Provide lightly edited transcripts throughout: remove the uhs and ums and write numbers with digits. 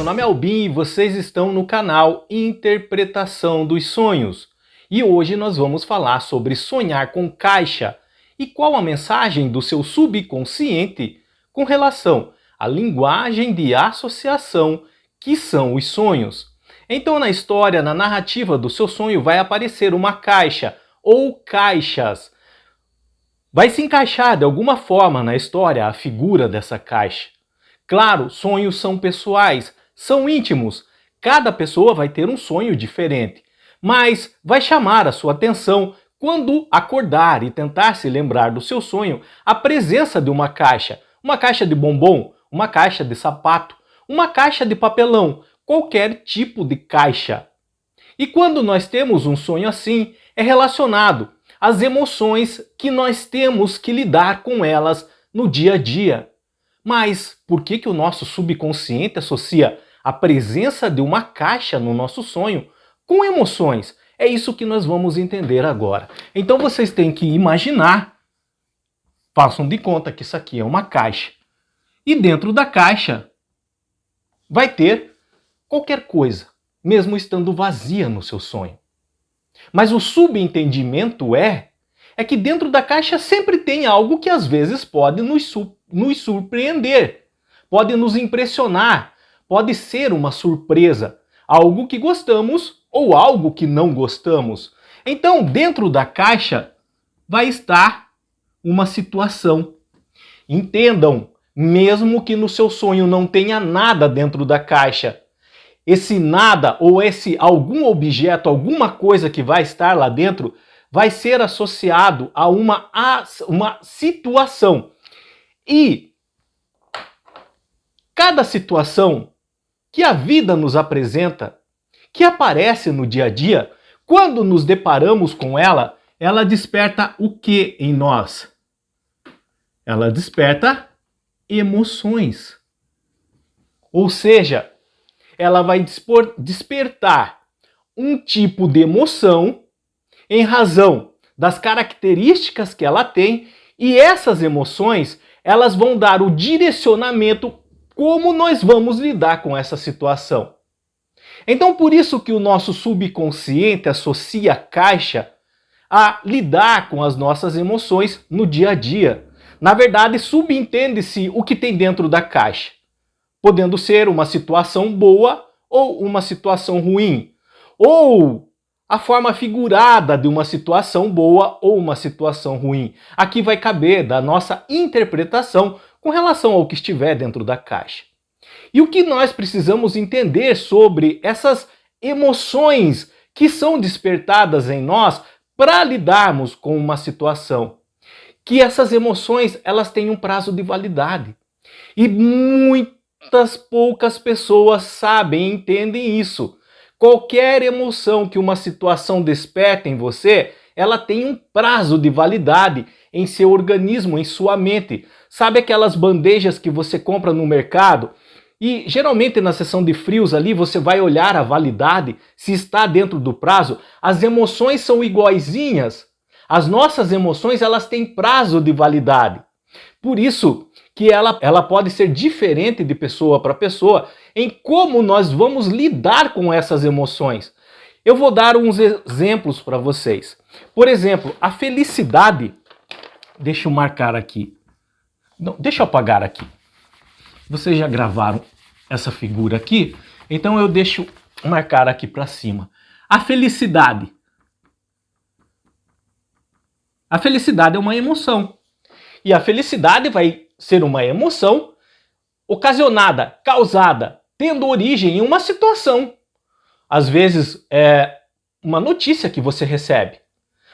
nome é Albin e vocês estão no canal Interpretação dos Sonhos. E hoje nós vamos falar sobre sonhar com caixa e qual a mensagem do seu subconsciente com relação à linguagem de associação que são os sonhos. Então na história, na narrativa do seu sonho vai aparecer uma caixa ou caixas. Vai se encaixar de alguma forma na história a figura dessa caixa. Claro, sonhos são pessoais, são íntimos. Cada pessoa vai ter um sonho diferente, mas vai chamar a sua atenção quando acordar e tentar se lembrar do seu sonho a presença de uma caixa de bombom, uma caixa de sapato, uma caixa de papelão, qualquer tipo de caixa. E quando nós temos um sonho assim, é relacionado às emoções que nós temos que lidar com elas no dia a dia. Mas por que o nosso subconsciente associa a presença de uma caixa no nosso sonho com emoções? É isso que nós vamos entender agora. Então vocês têm que imaginar, façam de conta que isso aqui é uma caixa. E dentro da caixa vai ter qualquer coisa, mesmo estando vazia no seu sonho. Mas o subentendimento é que dentro da caixa sempre tem algo que às vezes pode nos surpreender, pode nos impressionar, pode ser uma surpresa, algo que gostamos ou algo que não gostamos. Então, dentro da caixa vai estar uma situação. Entendam, mesmo que no seu sonho não tenha nada dentro da caixa, esse nada ou esse algum objeto, alguma coisa que vai estar lá dentro, vai ser associado a uma situação. E cada situação que a vida nos apresenta, que aparece no dia a dia, quando nos deparamos com ela, ela desperta o que em nós? Ela desperta emoções. Ou seja, ela vai despertar um tipo de emoção em razão das características que ela tem, e essas emoções elas vão dar o direcionamento como nós vamos lidar com essa situação. Então por isso que o nosso subconsciente associa a caixa a lidar com as nossas emoções no dia a dia. Na verdade, subentende-se o que tem dentro da caixa, podendo ser uma situação boa ou uma situação ruim, ou a forma figurada de uma situação boa ou uma situação ruim. Aqui vai caber da nossa interpretação com relação ao que estiver dentro da caixa. E o que nós precisamos entender sobre essas emoções que são despertadas em nós para lidarmos com uma situação? Que essas emoções elas têm um prazo de validade. E muitas poucas pessoas sabem e entendem isso. Qualquer emoção que uma situação desperta em você, ela tem um prazo de validade em seu organismo, em sua mente. Sabe aquelas bandejas que você compra no mercado? E geralmente na seção de frios ali você vai olhar a validade, se está dentro do prazo. As emoções são iguaizinhas. As nossas emoções elas têm prazo de validade. Por isso que ela pode ser diferente de pessoa para pessoa em como nós vamos lidar com essas emoções. Eu vou dar uns exemplos para vocês. Por exemplo, a felicidade. Deixa eu marcar aqui. Não, deixa eu apagar aqui. Vocês já gravaram essa figura aqui? Então eu deixo marcar aqui para cima. A felicidade. A felicidade é uma emoção. E a felicidade vai ser uma emoção ocasionada, causada, tendo origem em uma situação. Às vezes é uma notícia que você recebe.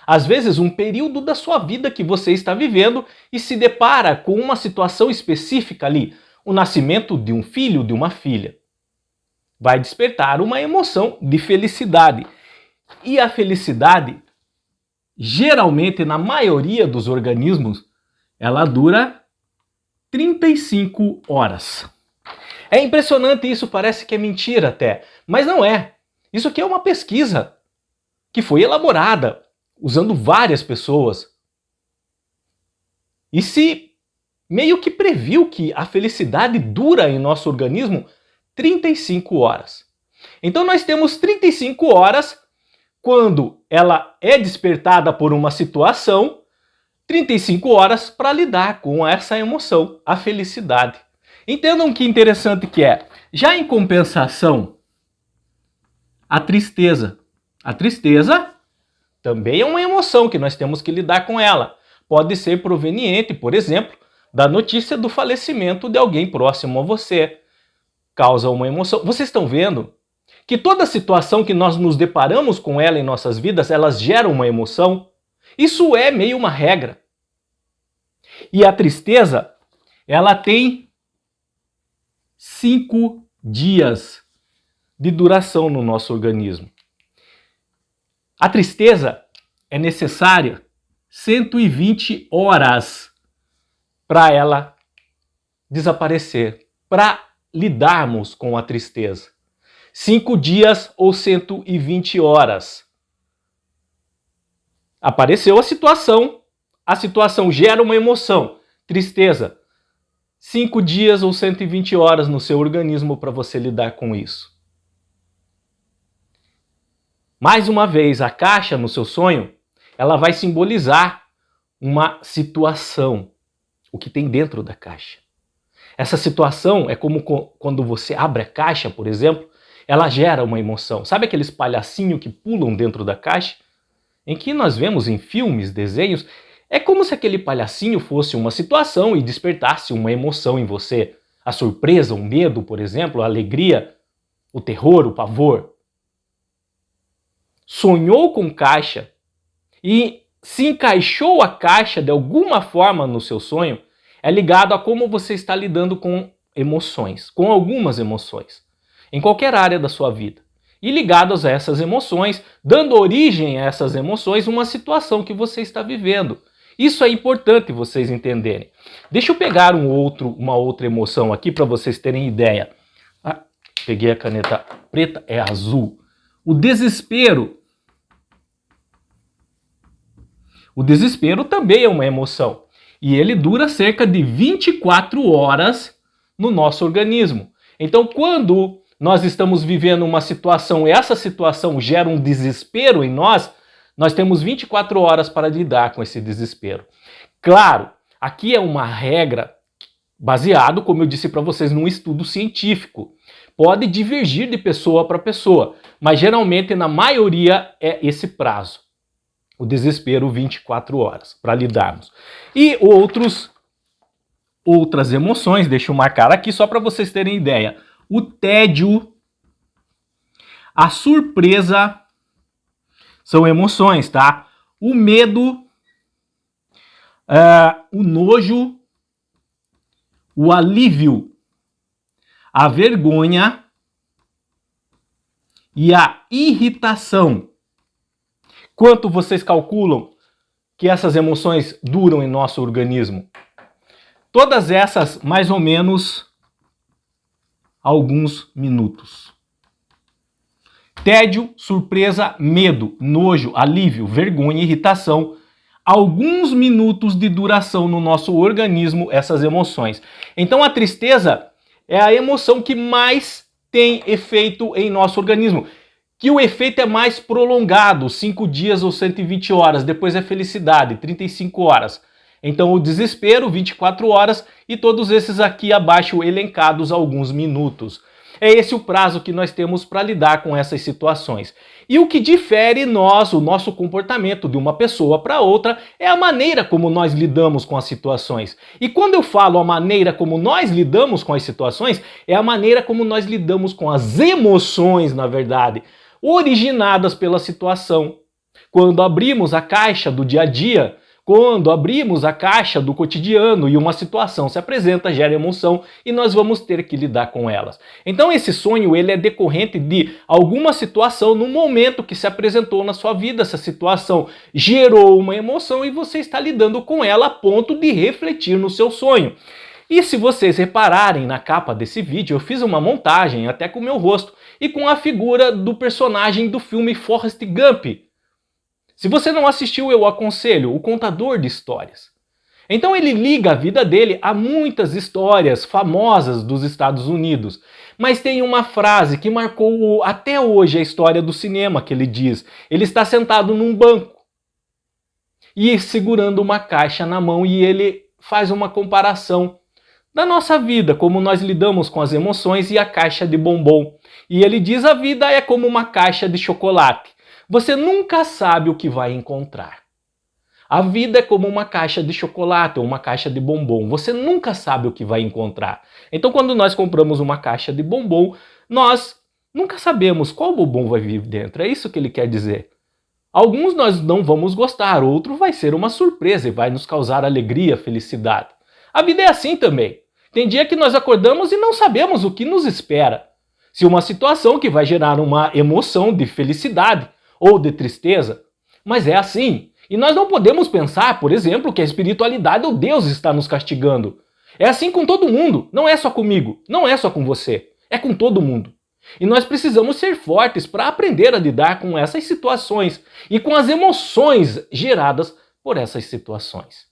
Às vezes um período da sua vida que você está vivendo e se depara com uma situação específica ali. O nascimento de um filho, de uma filha. Vai despertar uma emoção de felicidade. E a felicidade, geralmente na maioria dos organismos, ela dura 35 horas. É impressionante isso, parece que é mentira até, mas não é. Isso aqui é uma pesquisa que foi elaborada usando várias pessoas. E se meio que previu que a felicidade dura em nosso organismo 35 horas. Então nós temos 35 horas quando ela é despertada por uma situação, 35 horas para lidar com essa emoção, a felicidade. Entendam que interessante que é. Já em compensação, a tristeza. A tristeza também é uma emoção que nós temos que lidar com ela. Pode ser proveniente, por exemplo, da notícia do falecimento de alguém próximo a você. Causa uma emoção. Vocês estão vendo que toda situação que nós nos deparamos com ela em nossas vidas, elas geram uma emoção? Isso é meio uma regra. E a tristeza, ela tem 5 dias de duração no nosso organismo. A tristeza é necessária 120 horas para ela desaparecer, para lidarmos com a tristeza. 5 dias ou 120 horas. Apareceu a situação gera uma emoção, tristeza. 5 dias ou 120 horas no seu organismo para você lidar com isso. Mais uma vez, a caixa no seu sonho, ela vai simbolizar uma situação, o que tem dentro da caixa. Essa situação é como quando você abre a caixa, por exemplo, ela gera uma emoção. Sabe aqueles palhacinhos que pulam dentro da caixa? Em que nós vemos em filmes, desenhos, é como se aquele palhacinho fosse uma situação e despertasse uma emoção em você. A surpresa, o medo, por exemplo, a alegria, o terror, o pavor. Sonhou com caixa e se encaixou a caixa de alguma forma no seu sonho, é ligado a como você está lidando com emoções, com algumas emoções, em qualquer área da sua vida. E ligados a essas emoções, dando origem a essas emoções, uma situação que você está vivendo. Isso é importante vocês entenderem. Deixa eu pegar uma outra emoção aqui para vocês terem ideia. Peguei a caneta preta, é azul. O desespero. O desespero também é uma emoção. E ele dura cerca de 24 horas no nosso organismo. Então, quando nós estamos vivendo uma situação e essa situação gera um desespero em nós, nós temos 24 horas para lidar com esse desespero. Claro, aqui é uma regra baseado, como eu disse para vocês, num estudo científico. Pode divergir de pessoa para pessoa, mas geralmente na maioria é esse prazo. O desespero, 24 horas para lidarmos. E outras emoções, deixa eu marcar aqui só para vocês terem ideia. O tédio, a surpresa, são emoções, tá? O medo, o nojo, o alívio, a vergonha e a irritação. Quanto vocês calculam que essas emoções duram em nosso organismo? Todas essas, mais ou menos, alguns minutos. Tédio, surpresa, medo, nojo, alívio, vergonha e irritação. Alguns minutos de duração no nosso organismo, essas emoções. Então a tristeza é a emoção que mais tem efeito em nosso organismo. Que o efeito é mais prolongado, 5 dias ou 120 horas. Depois é felicidade, 35 horas. Então o desespero, 24 horas. E todos esses aqui abaixo elencados, alguns minutos. É esse o prazo que nós temos para lidar com essas situações. E o que difere o nosso comportamento de uma pessoa para outra, é a maneira como nós lidamos com as situações. E quando eu falo a maneira como nós lidamos com as situações, é a maneira como nós lidamos com as emoções, na verdade, originadas pela situação. Quando abrimos a caixa do dia a dia, quando abrimos a caixa do cotidiano e uma situação se apresenta, gera emoção e nós vamos ter que lidar com elas. Então esse sonho ele é decorrente de alguma situação no momento que se apresentou na sua vida. Essa situação gerou uma emoção e você está lidando com ela a ponto de refletir no seu sonho. E se vocês repararem na capa desse vídeo, eu fiz uma montagem até com o meu rosto e com a figura do personagem do filme Forrest Gump. Se você não assistiu, eu aconselho, O Contador de Histórias. Então ele liga a vida dele a muitas histórias famosas dos Estados Unidos. Mas tem uma frase que marcou até hoje a história do cinema, que ele diz. Ele está sentado num banco e segurando uma caixa na mão, e ele faz uma comparação da nossa vida, como nós lidamos com as emoções e a caixa de bombom. E ele diz: a vida é como uma caixa de chocolate. Você nunca sabe o que vai encontrar. A vida é como uma caixa de chocolate ou uma caixa de bombom. Você nunca sabe o que vai encontrar. Então, quando nós compramos uma caixa de bombom, nós nunca sabemos qual bombom vai vir dentro. É isso que ele quer dizer. Alguns nós não vamos gostar, outro vai ser uma surpresa e vai nos causar alegria, felicidade. A vida é assim também. Tem dia que nós acordamos e não sabemos o que nos espera. Se uma situação que vai gerar uma emoção de felicidade ou de tristeza. Mas é assim. E nós não podemos pensar, por exemplo, que a espiritualidade ou Deus está nos castigando. É assim com todo mundo, não é só comigo, não é só com você, é com todo mundo. E nós precisamos ser fortes para aprender a lidar com essas situações e com as emoções geradas por essas situações.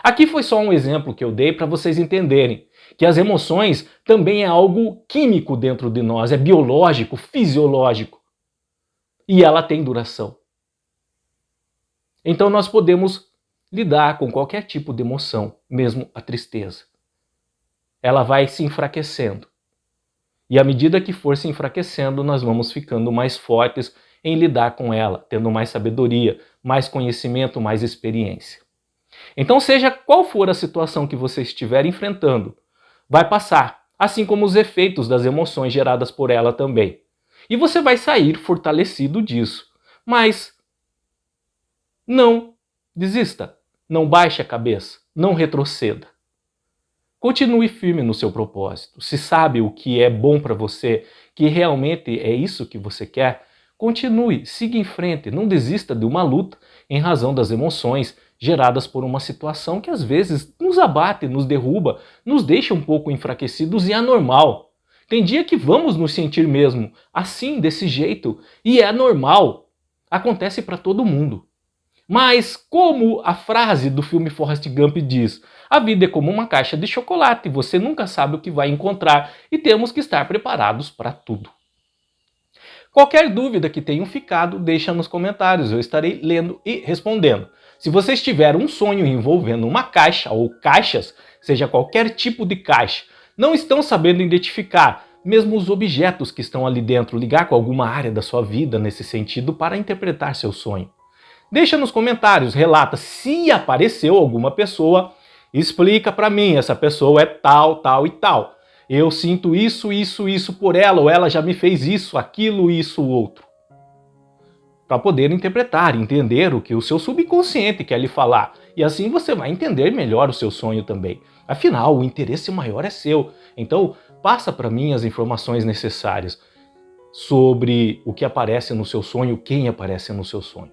Aqui foi só um exemplo que eu dei para vocês entenderem que as emoções também é algo químico dentro de nós, é biológico, fisiológico. E ela tem duração. Então nós podemos lidar com qualquer tipo de emoção, mesmo a tristeza. Ela vai se enfraquecendo. E à medida que for se enfraquecendo, nós vamos ficando mais fortes em lidar com ela, tendo mais sabedoria, mais conhecimento, mais experiência. Então, seja qual for a situação que você estiver enfrentando, vai passar, assim como os efeitos das emoções geradas por ela também. E você vai sair fortalecido disso. Mas não desista, não baixe a cabeça, não retroceda. Continue firme no seu propósito. Se sabe o que é bom para você, que realmente é isso que você quer, continue, siga em frente, não desista de uma luta em razão das emoções geradas por uma situação que às vezes nos abate, nos derruba, nos deixa um pouco enfraquecidos e é normal. Tem dia que vamos nos sentir mesmo assim, desse jeito, e é normal. Acontece para todo mundo. Mas, como a frase do filme Forrest Gump diz, a vida é como uma caixa de chocolate, você nunca sabe o que vai encontrar e temos que estar preparados para tudo. Qualquer dúvida que tenham ficado, deixa nos comentários, eu estarei lendo e respondendo. Se vocês tiverem um sonho envolvendo uma caixa ou caixas, seja qualquer tipo de caixa, não estão sabendo identificar, mesmo os objetos que estão ali dentro, ligar com alguma área da sua vida nesse sentido para interpretar seu sonho. Deixa nos comentários, relata se apareceu alguma pessoa, explica para mim, essa pessoa é tal, tal e tal. Eu sinto isso, isso, isso por ela, ou ela já me fez isso, aquilo, isso, outro. Para poder interpretar, entender o que o seu subconsciente quer lhe falar. E assim você vai entender melhor o seu sonho também. Afinal, o interesse maior é seu. Então, passa para mim as informações necessárias sobre o que aparece no seu sonho, quem aparece no seu sonho.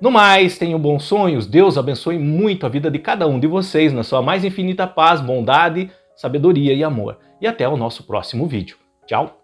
No mais, tenham bons sonhos, Deus abençoe muito a vida de cada um de vocês na sua mais infinita paz, bondade, sabedoria e amor. E até o nosso próximo vídeo. Tchau!